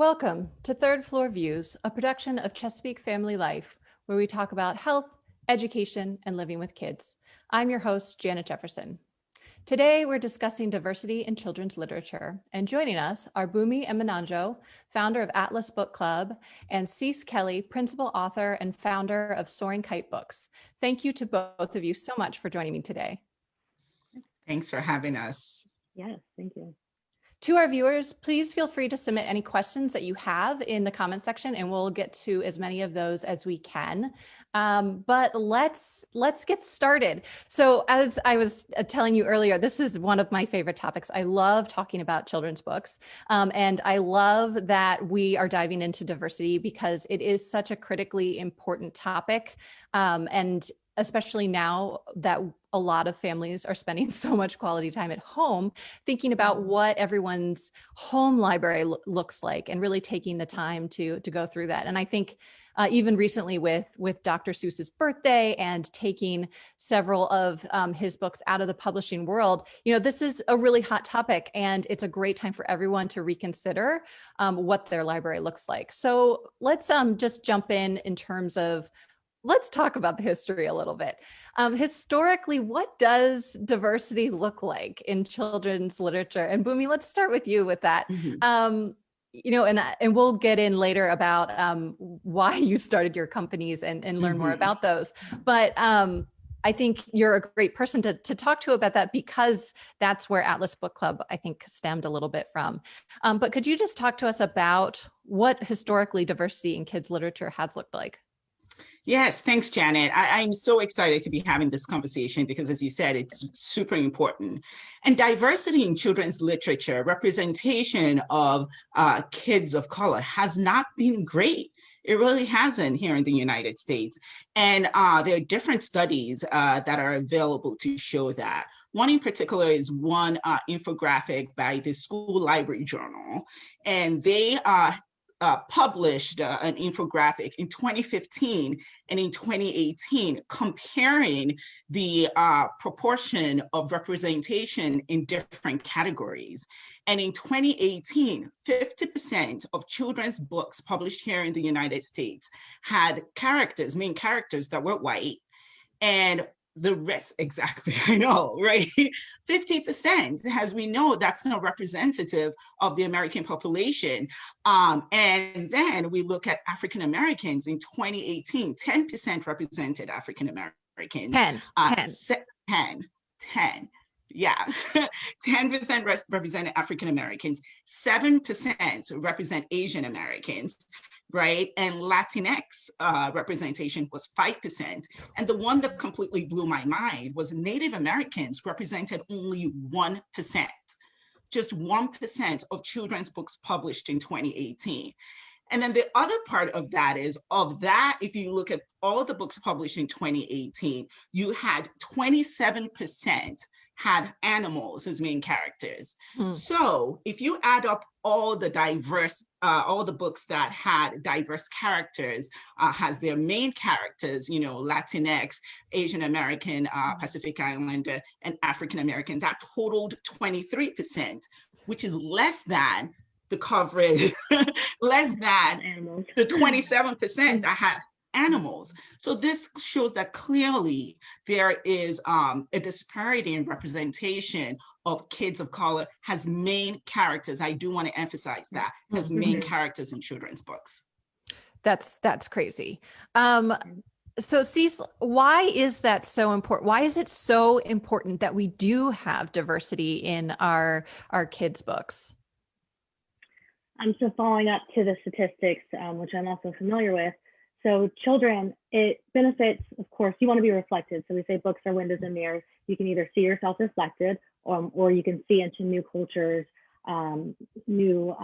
Welcome to Third Floor Views, a production of Chesapeake Family Life, where we talk about health, education, and living with kids. I'm your host, Janet Jefferson. Today, we're discussing diversity in children's literature, and joining us are Bunmi Emenanjo, founder of Atlas Book Club, and Ceece Kelley, principal author and founder of Soaring Kite Books. Thank you to both of you so much for joining me today. Thanks for having us. Yes, thank you. To our viewers, please feel free to submit any questions that you have in the comment section, and we'll get to as many of those as we can. But let's get started. So as I was telling you earlier, this is one of my favorite topics. I love talking about children's books, and I love that we are diving into diversity because it is such a critically important topic, and especially now that a lot of families are spending so much quality time at home, thinking about what everyone's home library looks like and really taking the time to go through that. And I think even recently with Dr. Seuss's birthday and taking several of his books out of the publishing world, you know, this is a really hot topic, and it's a great time for everyone to reconsider what their library looks like. So let's just jump in terms of, let's talk about the history a little bit. Historically, what does diversity look like in children's literature? And Bunmi, let's start with you with that. You know, and we'll get in later about why you started your companies and learn more about those. But I think you're a great person to talk to about that, because that's where Atlas Book Club, I think, stemmed a little bit from. But could you just talk to us about what historically diversity in kids' literature has looked like? Yes, thanks, Janet. I'm so excited to be having this conversation because, as you said, it's super important. And diversity in children's literature, representation of kids of color has not been great. It really hasn't here in the United States. And there are different studies that are available to show that. One in particular is one infographic by the School Library Journal, and they published an infographic in 2015 and in 2018 comparing the proportion of representation in different categories. And in 2018, 50% of children's books published here in the United States had characters, main characters that were white, and the rest, exactly, I know, right? 50%, as we know, that's not representative of the American population. And then we look at African Americans in 2018, 10% represented African Americans. 10. Yeah, 10% represented African Americans, 7% represent Asian Americans, right? And Latinx representation was 5%. And the one that completely blew my mind was Native Americans represented only 1%, just 1% of children's books published in 2018. And then the other part of that is, if you look at all the books published in 2018, you had 27% had animals as main characters. So if you add up all the books that had diverse characters, has their main characters, you know, Latinx, Asian American, Pacific Islander, and African American, that totaled 23%, which is less than the coverage, less than the 27% that had animals. So this shows that clearly there is a disparity in representation of kids of color has main characters. I do want to emphasize that, has main characters in children's books. That's crazy. So Ceece, why is that so important? Why is it so important that we do have diversity in our kids' books? So following up to the statistics, which I'm also familiar with, so children, it benefits, of course, you want to be reflected. So we say books are windows and mirrors. You can either see yourself reflected, or you can see into new cultures, new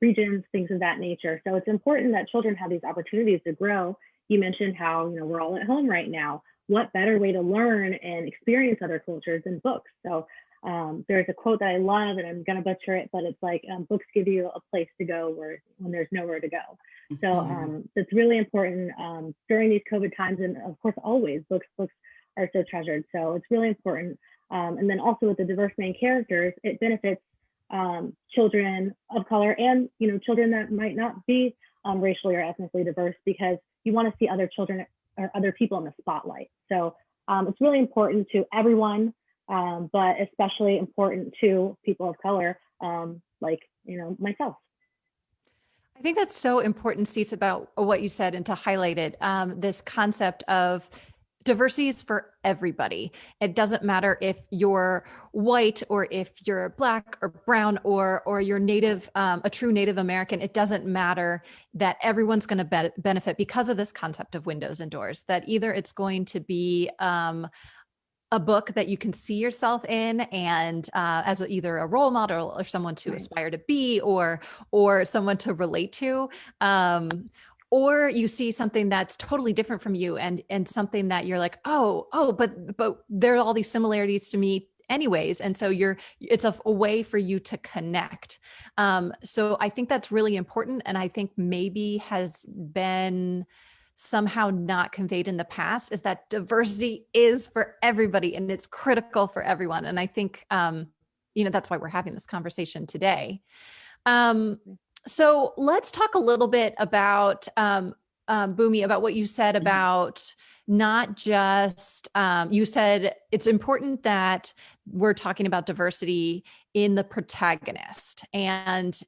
regions, things of that nature. So it's important that children have these opportunities to grow. You mentioned how, you know, we're all at home right now. What better way to learn and experience other cultures than books? So there's a quote that I love, and I'm going to butcher it, but it's like, books give you a place to go when there's nowhere to go. So it's really important during these COVID times, and of course, always books are so treasured. So it's really important. And then also with the diverse main characters, it benefits children of color and, children that might not be racially or ethnically diverse, because you want to see other children or other people in the spotlight. So it's really important to everyone, but especially important to people of color, like, myself. I think that's so important, Ceece, about what you said, and to highlight it, this concept of diversity is for everybody. It doesn't matter if you're white or if you're black or brown or you're native, a true Native American. It doesn't matter, that everyone's going to benefit because of this concept of windows and doors, that either it's going to be a book that you can see yourself in, and as either a role model or someone to aspire to be, or someone to relate to, or you see something that's totally different from you, and something that you're like, but there are all these similarities to me anyways, and so it's a way for you to connect. So I think that's really important, and I think maybe has been somehow not conveyed in the past, is that diversity is for everybody and it's critical for everyone. And I think, that's why we're having this conversation today. So let's talk a little bit about, Bunmi, about what you said about not just, you said it's important that we're talking about diversity in the protagonist, and,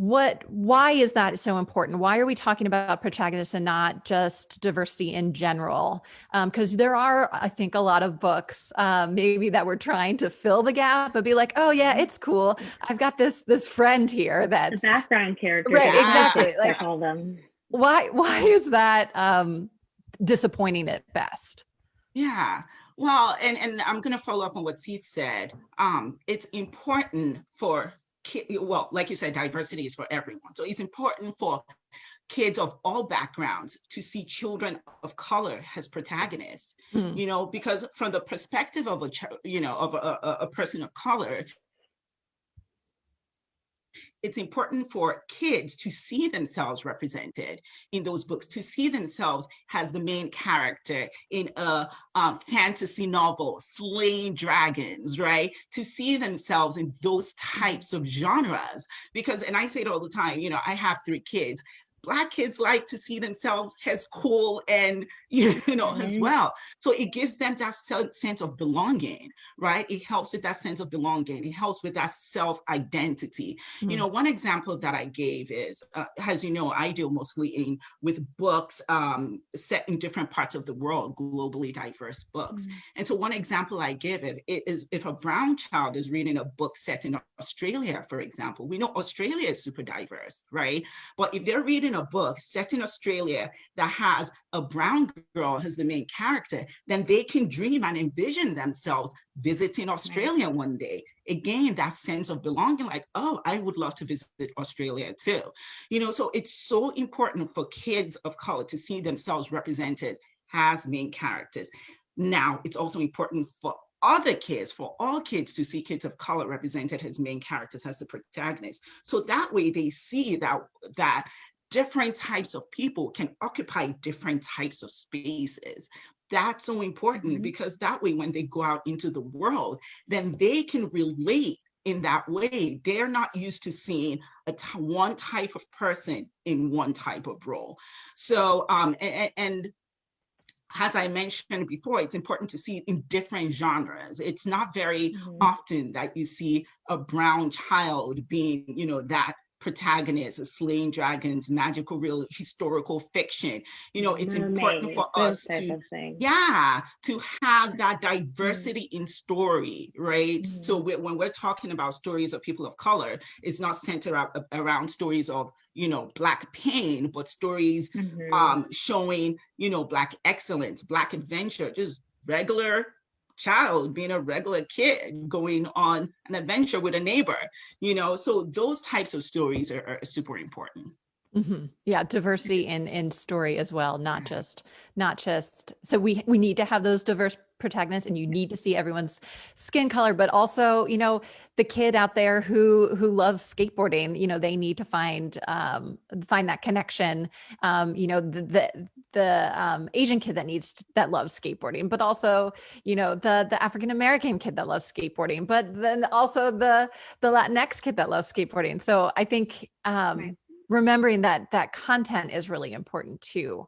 why is that so important? Why are we talking about protagonists and not just diversity in general? Because there are, I think, a lot of books maybe that we're trying to fill the gap, but be like, oh yeah, it's cool. I've got this friend here that's the background character. Right, exactly. Like, I call them. Why is that disappointing at best? Yeah. Well, and I'm going to follow up on what Ceece said. It's important for well, like you said, diversity is for everyone. So it's important for kids of all backgrounds to see children of color as protagonists, because from the perspective of a person of color, it's important for kids to see themselves represented in those books, to see themselves as the main character in a fantasy novel, slaying dragons, right? To see themselves in those types of genres. Because, and I say it all the time, I have 3 kids. Black kids like to see themselves as cool and, as well. So it gives them that sense of belonging, right? It helps with that sense of belonging. It helps with that self-identity. One example that I gave is, as you know, I deal mostly with books set in different parts of the world, globally diverse books. And so one example I give is if a brown child is reading a book set in Australia, for example, we know Australia is super diverse, right? But if they're reading a book set in Australia that has a brown girl as the main character, then they can dream and envision themselves visiting Australia one day. Again, that sense of belonging, like, oh, I would love to visit Australia too. So it's so important for kids of color to see themselves represented as main characters. Now, it's also important for other kids, for all kids, to see kids of color represented as main characters, as the protagonists. So that way they see that different types of people can occupy different types of spaces. That's so important, because that way when they go out into the world, then they can relate in that way. They're not used to seeing one type of person in one type of role. So, and as I mentioned before, it's important to see in different genres. It's not very often that you see a brown child being, that protagonist, slaying dragons, magical, real, historical fiction. It's important for us to have that diversity in story, right? So when we're talking about stories of people of color, it's not centered around stories of Black pain, but stories showing Black excellence, Black adventure, just regular child being a regular kid going on an adventure with a neighbor. So those types of stories are super important. Yeah, diversity in story as well, not just. So we need to have those diverse protagonists, and you need to see everyone's skin color, but also, the kid out there who loves skateboarding, they need to find that connection. Asian kid that loves skateboarding, but also, the African American kid that loves skateboarding, but then also the Latinx kid that loves skateboarding. So I think Right. remembering that content is really important too.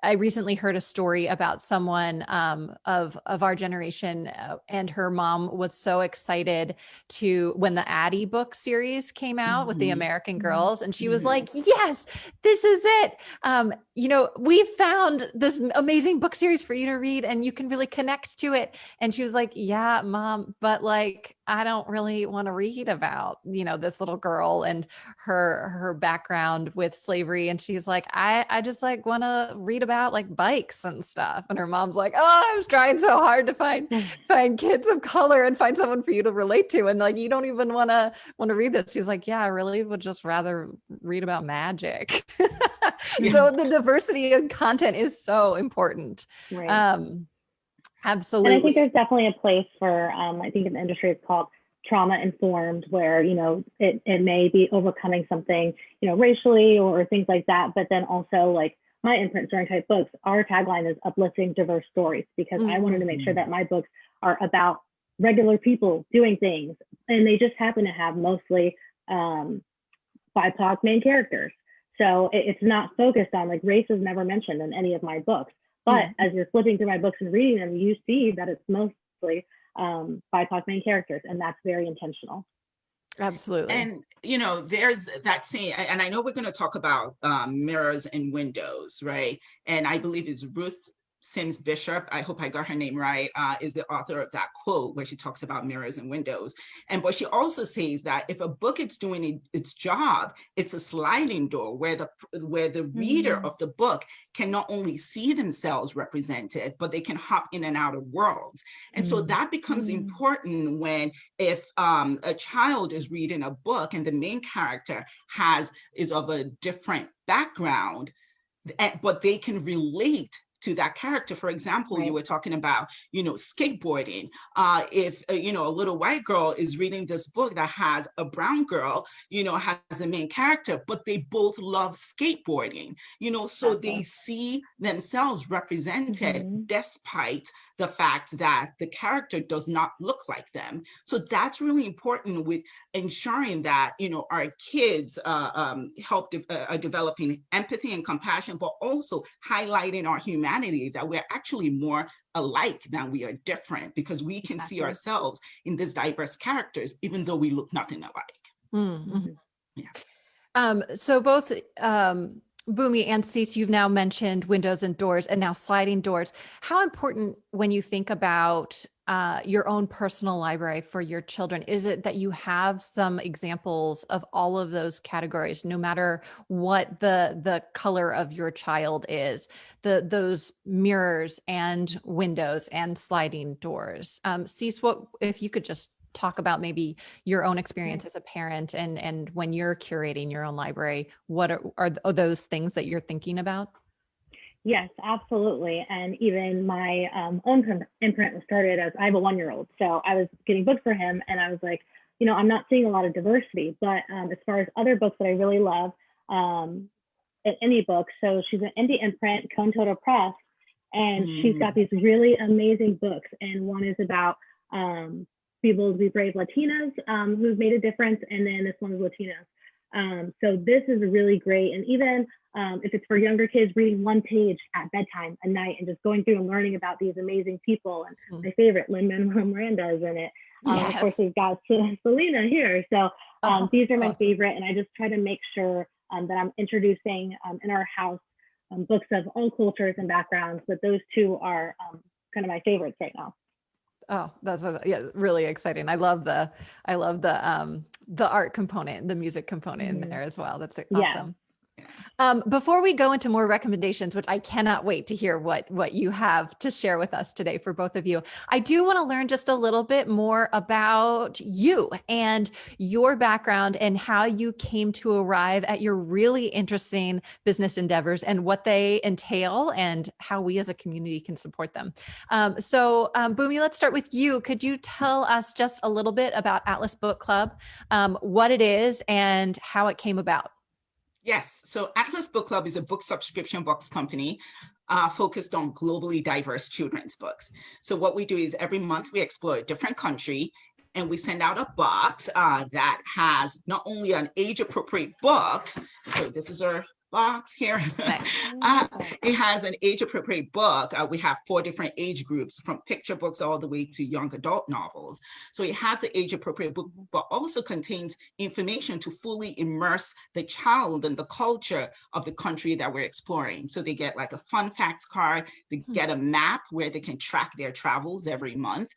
I recently heard a story about someone of our generation, and her mom was so excited when the Addie book series came out with the American Girls, and she was like, "Yes, this is it. We found this amazing book series for you to read, and you can really connect to it." And she was like, "Yeah, Mom, but like, I don't really want to read about, this little girl and her background with slavery." And she's like, I just like want to read about like bikes and stuff. And her mom's like, "Oh, I was trying so hard to find kids of color and find someone for you to relate to. And like, you don't even want to read this." She's like, "Yeah, I really would just rather read about magic." So the diversity of content is so important. Right. Absolutely. And I think there's definitely a place for, I think in the industry it's called trauma informed, where, it may be overcoming something, racially or things like that. But then also like my imprint, Soaring Kite Books, our tagline is uplifting diverse stories, because I wanted to make sure that my books are about regular people doing things. And they just happen to have mostly BIPOC main characters. So it's not focused on, like, race is never mentioned in any of my books. But as you're flipping through my books and reading them, you see that it's mostly BIPOC main characters, and that's very intentional. Absolutely. And, there's that saying, and I know we're going to talk about mirrors and windows, right? And I believe it's Ruth Sims Bishop, I hope I got her name right, is the author of that quote where she talks about mirrors and windows. But she also says that if a book is doing its job, it's a sliding door where the reader of the book can not only see themselves represented, but they can hop in and out of worlds. And so that becomes important if a child is reading a book and the main character is of a different background, but they can relate to that character. For example, you were talking about, skateboarding. If, a little white girl is reading this book that has a brown girl, has the main character, but they both love skateboarding, so they see themselves represented despite the fact that the character does not look like them. So that's really important with ensuring that, our kids help developing empathy and compassion, but also highlighting our humanity, that we're actually more alike than we are different, because we can see ourselves in these diverse characters, even though we look nothing alike. Yeah. So both Bunmi and Ceece, you've now mentioned windows and doors, and now sliding doors. How important, when you think about your own personal library for your children, is it that you have some examples of all of those categories, no matter what the color of your child is, those mirrors and windows and sliding doors? Ceece, what if you could just talk about maybe your own experience as a parent, and when you're curating your own library, what are those things that you're thinking about? Yes, absolutely. And even my own imprint was started as, I have a 1-year-old. So I was getting books for him, and I was like, I'm not seeing a lot of diversity. But as far as other books that I really love, any book. So she's an indie imprint, Cone Total Press, and she's got these really amazing books. And one is about people to be brave Latinas who've made a difference. And then this one is Latinas. So this is really great. And even if it's for younger kids, reading one page at bedtime at night and just going through and learning about these amazing people. And my favorite, Lin-Manuel Miranda, is in it. Of course, we've got Selena here. So these are my favorite. And I just try to make sure that I'm introducing in our house books of all cultures and backgrounds. But those two are kind of my favorites right now. Oh, that's really exciting. I love the art component, the music component in there as well. That's awesome. Before we go into more recommendations, which I cannot wait to hear what you have to share with us today for both of you, I do want to learn just a little bit more about you and your background and how you came to arrive at your really interesting business endeavors and what they entail and how we as a community can support them. So Bunmi, let's start with you. Could you tell us just a little bit about Atlas Book Club, what it is and how it came about? Yes. So Atlas Book Club is a book subscription box company focused on globally diverse children's books. So what we do is every month we explore a different country and we send out a box that has not only an age appropriate book. So this is our box here. Nice. It has an age appropriate book. We have 4 different age groups from picture books all the way to young adult novels. So it has the age appropriate book, but also contains information to fully immerse the child in the culture of the country that we're exploring. So they get like a fun facts card, they get a map where they can track their travels every month.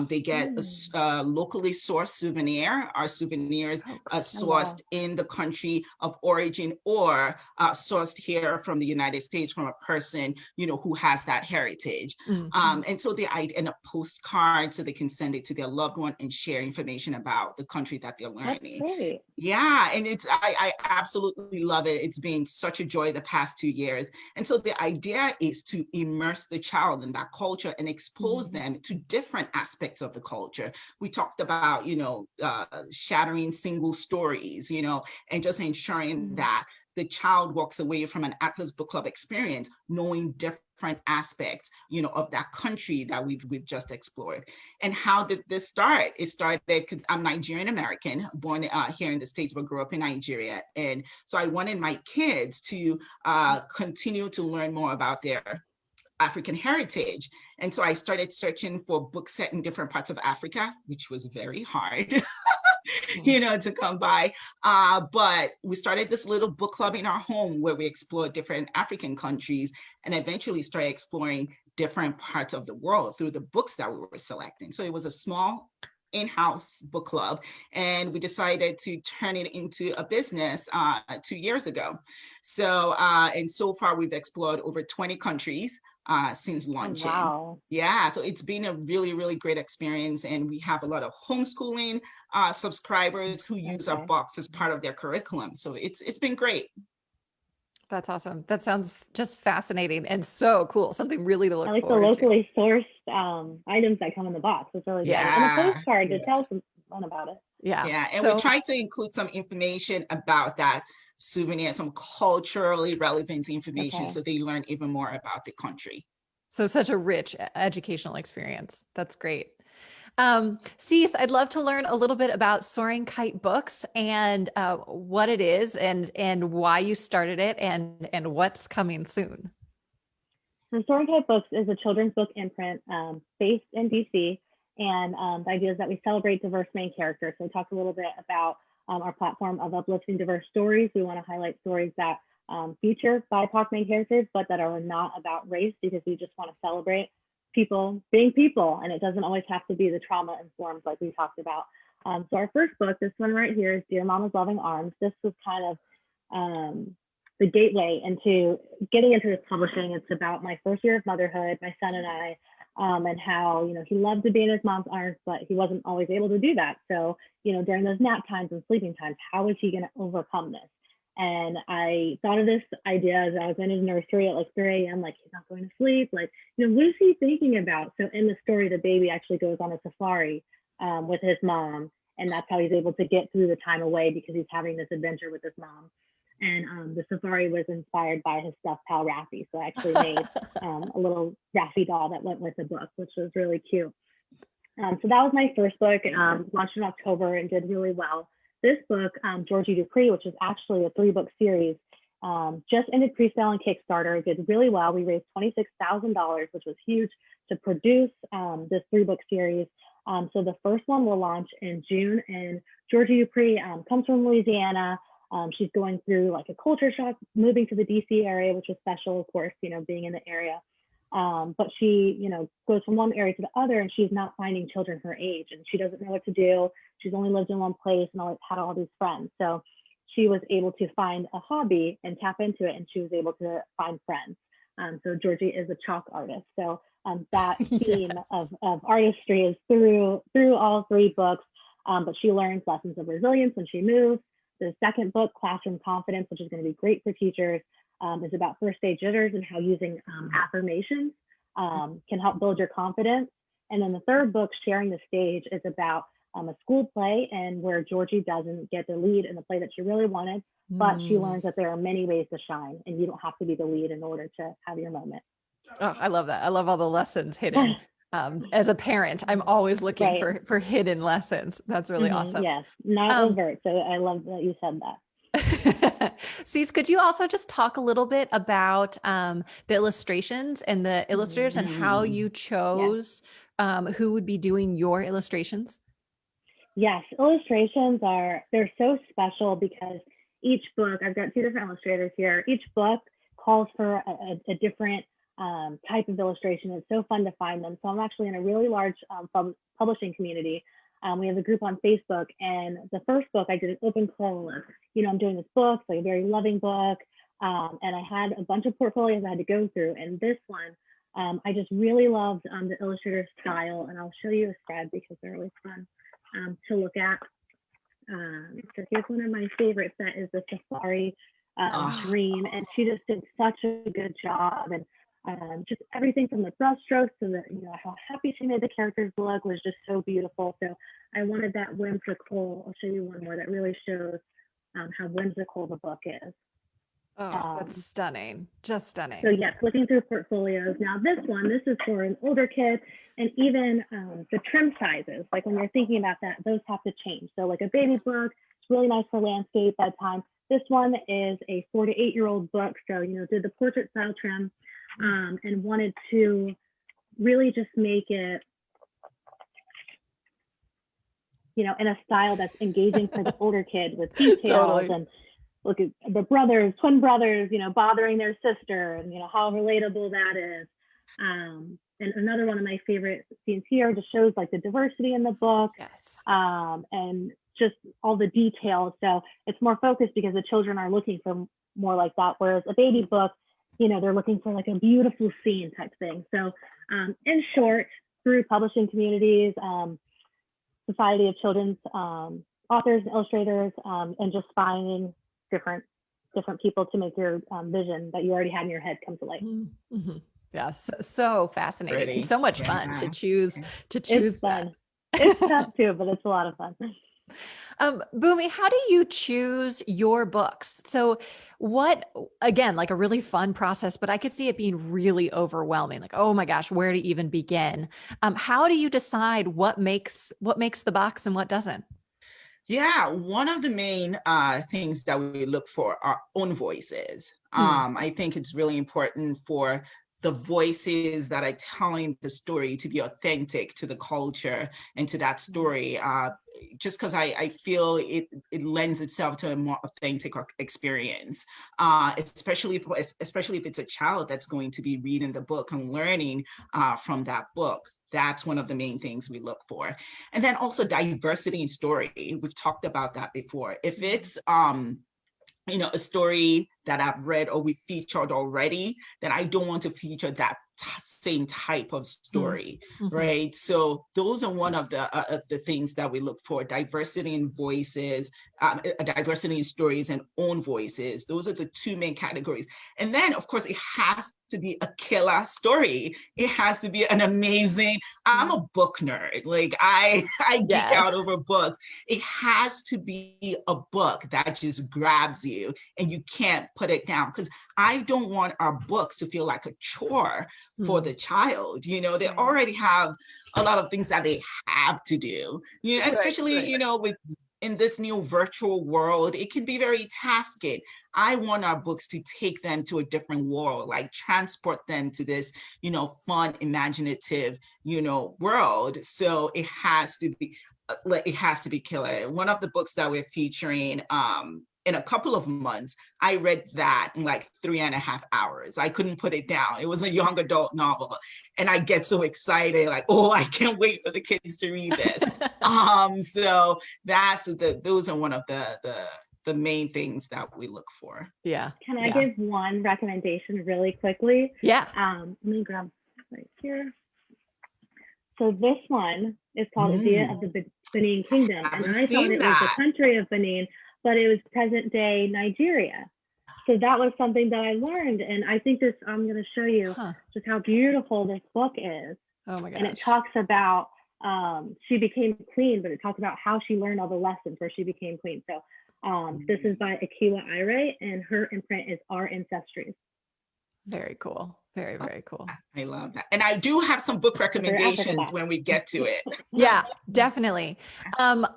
They get a locally sourced souvenir. Our souvenirs are sourced in the country of origin or sourced here from the United States from a person, who has that heritage. And so and a postcard so they can send it to their loved one and share information about the country that they're learning. That's great. Yeah, and I absolutely love it. It's been such a joy the past 2 years. And so the idea is to immerse the child in that culture and expose them to different aspects of the culture. We talked about, shattering single stories, and just ensuring that the child walks away from an Atlas Book Club experience knowing different aspects, of that country that we've just explored. And how did this start? It started because I'm Nigerian American, born here in the States, but grew up in Nigeria. And so I wanted my kids to continue to learn more about their African heritage. And so I started searching for books set in different parts of Africa, which was very hard. To come by. But we started this little book club in our home where we explored different African countries and eventually started exploring different parts of the world through the books that we were selecting. So it was a small in-house book club, and we decided to turn it into a business 2 years ago. So, and so far we've explored over 20 countries since launching. Wow. Yeah, so it's been a really, really great experience, and we have a lot of homeschooling subscribers who use our box as part of their curriculum. So it's been great. That's awesome. That sounds just fascinating and so cool. Something really to look I like the forward to. locally sourced items that come in the box. It's really good. And a postcard to tell someone about it. Yeah. And we try to include some information about that souvenir, some culturally relevant information so they learn even more about the country. So such a rich educational experience. That's great. Ceece, I'd love to learn a little bit about Soaring Kite Books and what it is and why you started it and what's coming soon. So Soaring Kite Books is a children's book imprint based in DC. And the idea is that we celebrate diverse main characters. So we talk a little bit about our platform of uplifting diverse stories. We want to highlight stories that feature BIPOC main characters, but that are not about race, because we just want to celebrate people being people. And it doesn't always have to be the trauma informed like we talked about. So our first book, this one right here, is Dear Mama's Loving Arms. This was kind of the gateway into getting into this publishing. It's about my first year of motherhood, my son and I, and how, he loved to be in his mom's arms, but he wasn't always able to do that. So, during those nap times and sleeping times, how is he going to overcome this? And I thought of this idea as I was in his nursery at like 3 a.m., like he's not going to sleep. Like, what is he thinking about? So in the story, the baby actually goes on a safari with his mom. And that's how he's able to get through the time away, because he's having this adventure with his mom. And the safari was inspired by his stuffed pal Raffi. So I actually made a little Raffi doll that went with the book, which was really cute. So that was my first book, launched in October and did really well. This book, Georgie Dupree, which is actually a 3-book series, just ended pre-sale on Kickstarter, did really well. We raised $26,000, which was huge to produce this 3-book series. So the first one will launch in June, and Georgie Dupree comes from Louisiana. She's going through like a culture shock, moving to the DC area, which was special, of course, being in the area. But she, goes from one area to the other, and she's not finding children her age, and she doesn't know what to do. She's only lived in one place and always had all these friends. So she was able to find a hobby and tap into it, and she was able to find friends. So Georgie is a chalk artist. So that theme of artistry is through all 3 books, but she learns lessons of resilience when she moves. The second book, Classroom Confidence, which is going to be great for teachers, is about first day jitters and how using affirmations can help build your confidence. And then the third book, Sharing the Stage, is about a school play, and where Georgie doesn't get the lead in the play that she really wanted, but she learns that there are many ways to shine, and you don't have to be the lead in order to have your moment. Oh, I love that. I love all the lessons hidden. As a parent, I'm always looking Right. for hidden lessons. That's really awesome. Yes, not overt. So I love that you said that. Ceece, could you also just talk a little bit about the illustrations and the illustrators and how you chose who would be doing your illustrations? Yes, illustrations they're so special because each book, I've got two different illustrators here. Each book calls for a different type of illustration. It's so fun to find them. So I'm actually in a really large publishing community. We have a group on Facebook, and the first book I did an open call of, I'm doing this book, like a very loving book. And I had a bunch of portfolios I had to go through. And this one, I just really loved the illustrator style. And I'll show you a spread because they're always fun to look at. So here's one of my favorites. That is the Safari Dream. And she just did such a good job. And just everything from the brush strokes to the, how happy she made the characters look was just so beautiful. So I wanted that whimsical. I'll show you one more that really shows how whimsical the book is. Oh, that's stunning. Just stunning. So yes, looking through portfolios. Now this is for an older kid, and even the trim sizes, like when you're thinking about that, those have to change. So like a baby book, it's really nice for landscape, bedtime. This one is a 4 to 8-year-old book. So, did the portrait style trim and wanted to really just make it, in a style that's engaging for the older kid with details. Totally. And look at the twin brothers, bothering their sister, and how relatable that is. And another one of my favorite scenes here just shows like the diversity in the book. Yes. And just all the details. So it's more focused because the children are looking for more like that. Whereas a baby book, they're looking for like a beautiful scene type thing. So in short, through publishing communities, Society of Children's Authors and Illustrators, and just finding different people to make your vision that you already had in your head come to life. Mm-hmm. Yeah, so fascinating. Pretty. And so much fun to choose it's that. Fun. It's tough too, but it's a lot of fun. Bunmi, how do you choose your books? So again, like a really fun process, but I could see it being really overwhelming. Like, oh my gosh, where to even begin? How do you decide what makes the box and what doesn't? Yeah, one of the main things that we look for are own voices. I think it's really important for the voices that are telling the story to be authentic to the culture and to that story, just because I feel it lends itself to a more authentic experience, especially if it's a child that's going to be reading the book and learning from that book. That's one of the main things we look for. And then also diversity in story. We've talked about that before. If it's a story that I've read or we featured already, then I don't want to feature that same type of story, right? So those are one of the things that we look for: diversity in voices, diversity in stories, and own voices. Those are the two main categories. And then, of course, it has to be a killer story. It has to be an amazing. I'm a book nerd. Like I geek out over books. It has to be a book that just grabs you and you can't put it down, because I don't want our books to feel like a chore for the child. They already have a lot of things that they have to do, especially, with in this new virtual world, it can be very tasking. I want our books to take them to a different world, like transport them to this, fun, imaginative, world. So it has to be killer. One of the books that we're featuring, in a couple of months, I read that in like 3.5 hours. I couldn't put it down. It was a young adult novel. And I get so excited, like, oh, I can't wait for the kids to read this. So those are one of the main things that we look for. Yeah. Can I give one recommendation really quickly? Yeah. Let me grab right here. So this one is called Idea of the Benin Kingdom. And I thought it was the country of Benin, but it was present day Nigeria. So that was something that I learned. And I think I'm going to show you just how beautiful this book is. Oh my gosh. And it talks about she became queen, but it talks about how she learned all the lessons where she became queen. So this is by Akiwa Ire, and her imprint is Our Ancestries. Very cool. Very, very cool. I love that. And I do have some book recommendations when we get to it. Yeah, definitely.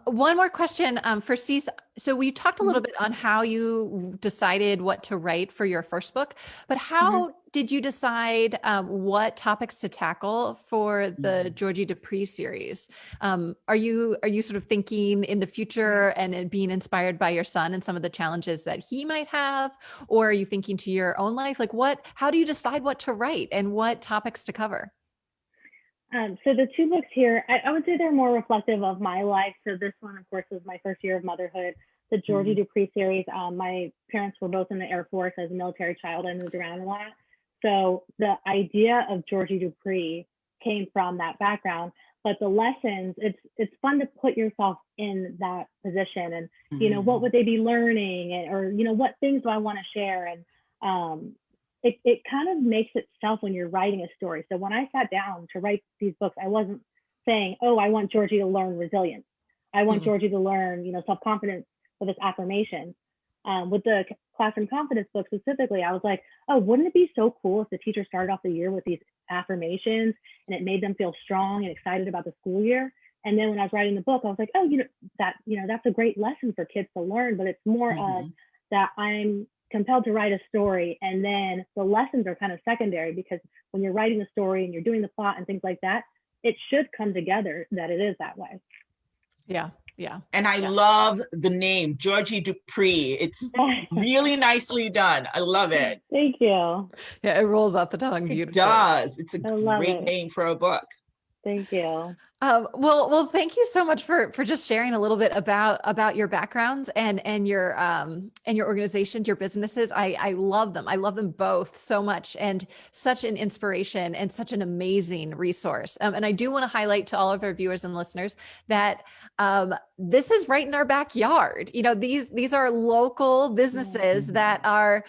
One more question for Ceece. So we talked a little bit on how you decided what to write for your first book, but how did you decide what topics to tackle for the Georgie Dupree series? Are you sort of thinking in the future and being inspired by your son and some of the challenges that he might have, or are you thinking to your own life? Like how do you decide what to write and what topics to cover? So the two books here, I would say they're more reflective of my life. So this one, of course, was my first year of motherhood. The Georgie Dupree series, my parents were both in the Air Force. As a military child, I moved around a lot. So the idea of Georgie Dupree came from that background. But the lessons, it's fun to put yourself in that position and, you know, what would they be learning, or, you know, what things do I want to share? And it kind of makes itself when you're writing a story. So when I sat down to write these books, I wasn't saying, oh, I want Georgie to learn resilience. I want Georgie to learn, you know, self-confidence with this affirmation. With the classroom confidence book specifically, I was like, oh, wouldn't it be so cool if the teacher started off the year with these affirmations and it made them feel strong and excited about the school year? And then when I was writing the book, I was like, oh, that's a great lesson for kids to learn, but it's more of that I'm compelled to write a story, and then the lessons are kind of secondary, because when you're writing the story and you're doing the plot and things like that, it should come together that it is that way. Yeah. Yeah. And I love the name, Georgie Dupree. It's really nicely done. I love it. Thank you. Yeah, it rolls off the tongue beautifully. It does. It's a great name for a book. Thank you. Well, thank you so much for just sharing a little bit about your backgrounds and your organizations, your businesses. I love them. I love them both so much, and such an inspiration and such an amazing resource. And I do want to highlight to all of our viewers and listeners that this is right in our backyard. You know, these are local businesses that are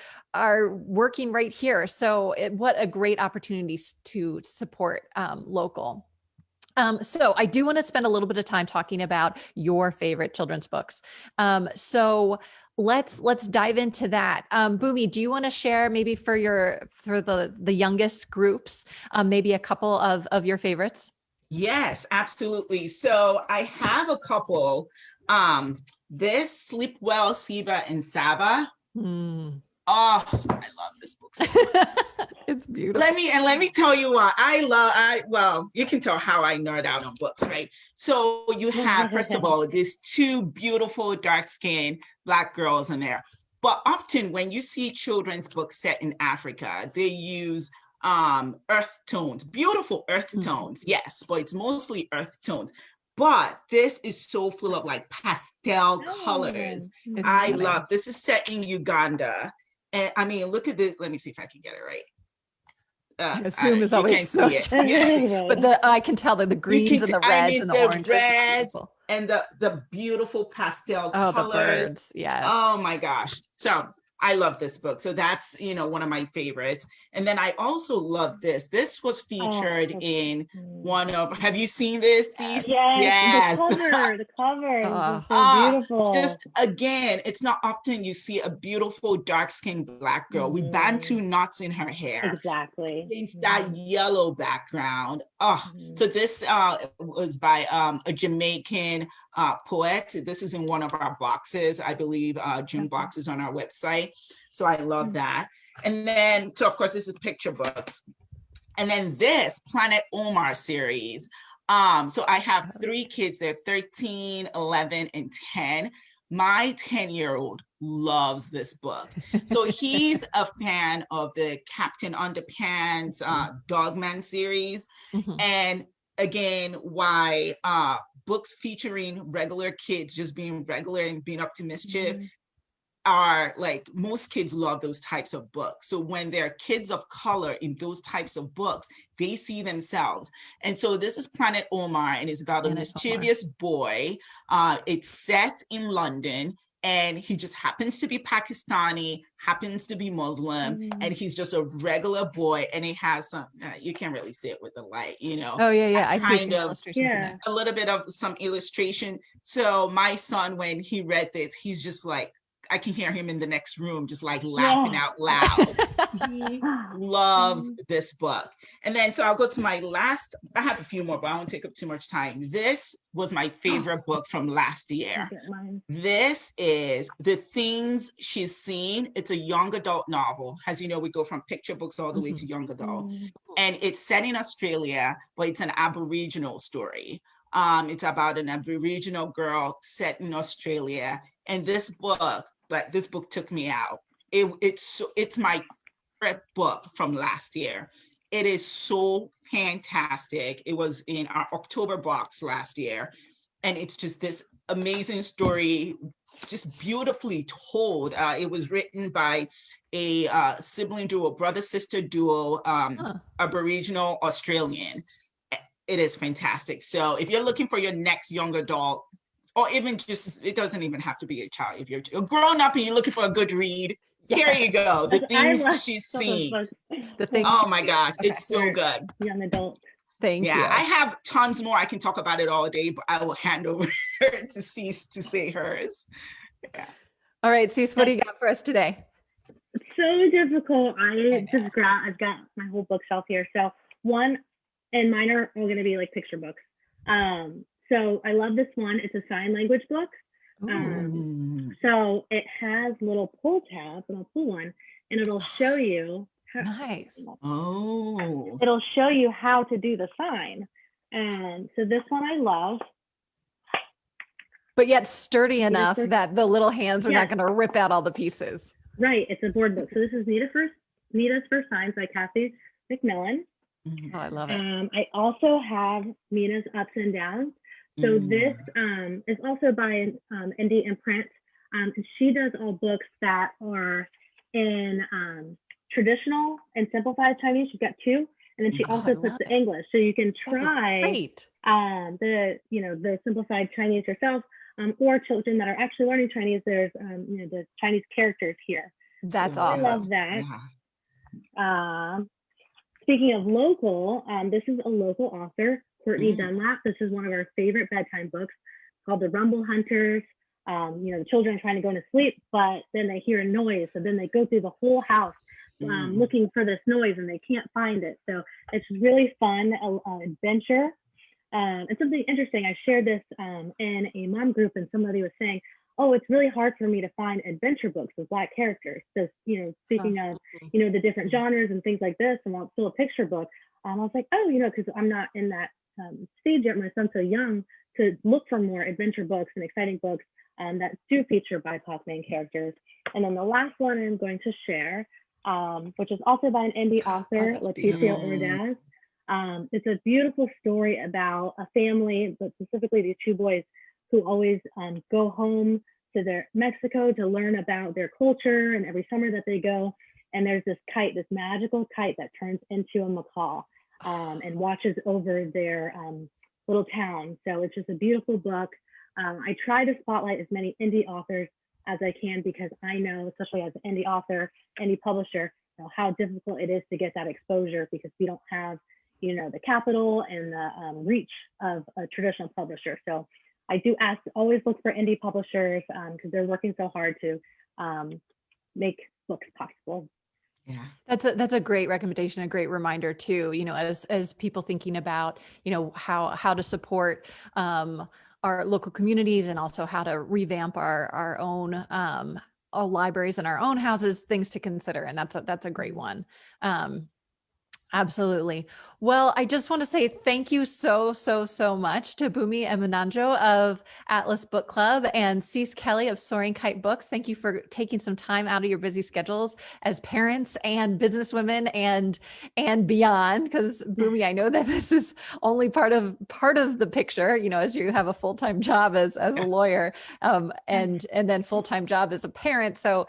working right here. So what a great opportunity to support local. So I do want to spend a little bit of time talking about your favorite children's books. So let's dive into that. Bunmi, do you want to share maybe for the youngest groups, maybe a couple of your favorites? Yes, absolutely. So I have a couple. This Sleep Well, Siva and Saba. Oh, I love this book so much. It's beautiful. Let me tell you why. Well, you can tell how I nerd out on books, right? So you have, first of all, these two beautiful dark-skinned Black girls in there. But often when you see children's books set in Africa, they use earth tones, beautiful earth tones, yes, but it's mostly earth tones. But this is so full of like pastel colors. I love this. Is set in Uganda. And I mean, look at this. Let me see if I can get it right. I assume it's always so yeah. But I can tell that the greens and the reds and the oranges. Reds and the beautiful pastel colors. The birds, yes. Oh my gosh. So I love this book. So that's, one of my favorites. And then I also love this. This was featured in one of, have you seen this, Ceece? Yes. The cover is so beautiful. Just again, it's not often you see a beautiful dark-skinned Black girl with Bantu knots in her hair. Exactly. Against that yellow background. So this was by a Jamaican poet. This is in one of our boxes, I believe, June boxes on our website. So I love that. And then, so of course, this is picture books. And then this Planet Omar series. So I have 3 kids. They're 13, 11, and 10. My 10-year-old loves this book. So he's a fan of the Captain Underpants Dogman series. And again, why books featuring regular kids just being regular and being up to mischief are like, most kids love those types of books. So when there are kids of color in those types of books, they see themselves. And so this is Planet Omar, and it's about a mischievous boy. It's set in London. and he just happens to be Pakistani, happens to be Muslim, and he's just a regular boy, and he has some, you can't really see it with the light, you know. Oh yeah. I see kind some of illustrations. Yeah. a little bit of some illustration. So my son, when he read this, he's just like, I can hear him in the next room just like laughing Yeah. out loud. He loves this book. And then, so I'll go to my last, I have a few more, but I won't take up too much time. This was my favorite book from last year. Get mine. This is The Things She's Seen. It's a young adult novel. As you know, we go from picture books all the way to young adult. And it's set in Australia, but it's an Aboriginal story. It's about an Aboriginal girl set in Australia. And this book took me out. It's my favorite book from last year. It is so fantastic. It was in our October box last year. And it's just this amazing story, just beautifully told. It was written by a sibling duo, brother-sister duo, Aboriginal Australian. It is fantastic. So if you're looking for your next young adult, or even just, it doesn't even have to be a child. If you're grown up and you're looking for a good read, here you go. The Things She's Seen. The things. Oh my gosh, it's so good. Young adult. Thank you. I have tons more. I can talk about it all day, but I will hand over to Ceece to say hers. Yeah. All right, Ceece, what do you got for us today? It's so difficult. I've got my whole bookshelf here. So one, and mine are all going to be like picture books. So I love this one. It's a sign language book. So it has little pull tabs, and I'll pull one, and it'll show you. Nice. Oh. It'll show you how to do the sign. So this one I love. But yet sturdy enough that the little hands are not going to rip out all the pieces. Right. It's a board book. So this is Nita's First Signs by Kathy McMillan. Oh, I love it. I also have Mina's Ups and Downs. So this is also by an indie imprint. And she does all books that are in traditional and simplified Chinese. She's got two, and then she also puts the English. So you can try the simplified Chinese yourself, or children that are actually learning Chinese. There's the Chinese characters here. That's so awesome. I love that. Yeah. Speaking of local, this is a local author, Courtney Dunlap. This is one of our favorite bedtime books called The Rumble Hunters. The children are trying to go to sleep, but then they hear a noise. So then they go through the whole house looking for this noise, and they can't find it. So it's really fun adventure. And something interesting, I shared this in a mom group, and somebody was saying, oh, it's really hard for me to find adventure books with Black characters. So, speaking of, the different genres and things like this, and while it's still a picture book, I was like, oh, because I'm not in that stage yet. My son's so young to look for more adventure books and exciting books that do feature BIPOC main characters. And then the last one I'm going to share, which is also by an indie author, Leticia Ordaz. It's a beautiful story about a family, but specifically these two boys who always go home to their Mexico to learn about their culture, and every summer that they go, and there's this kite, this magical kite that turns into a macaw and watches over their little town. So it's just a beautiful book. I try to spotlight as many indie authors as I can, because I know, especially as an indie author, indie publisher, how difficult it is to get that exposure, because we don't have, the capital and the reach of a traditional publisher. So I do always look for indie publishers because they're working so hard to make books possible. Yeah, that's a great recommendation, a great reminder too. As people thinking about how to support our local communities, and also how to revamp our own libraries and our own houses, things to consider. And that's a great one. Absolutely. Well, I just want to say thank you so much to Bunmi Emenanjo of Atlas Book Club and Ceece Kelley of Soaring Kite Books. Thank you for taking some time out of your busy schedules as parents and businesswomen and beyond. Because Bunmi, I know that this is only part of the picture, as you have a full-time job as a lawyer, and then full-time job as a parent. So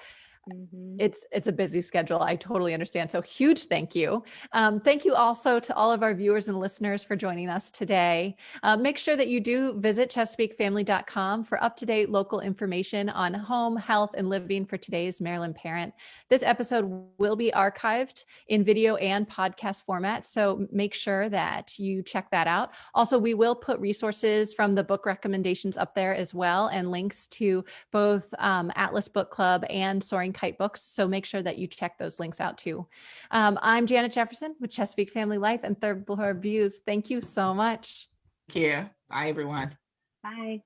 It's a busy schedule. I totally understand. So huge thank you. Thank you also to all of our viewers and listeners for joining us today. Make sure that you do visit ChesapeakeFamily.com for up-to-date local information on home, health, and living for today's Maryland parent. This episode will be archived in video and podcast format, so make sure that you check that out. Also, we will put resources from the book recommendations up there as well, and links to both Atlas Book Club and Soaring Kite Books. So make sure that you check those links out too. I'm Janet Jefferson with Chesapeake Family Life and Third Floor Views. Thank you so much. Thank you. Bye, everyone. Bye.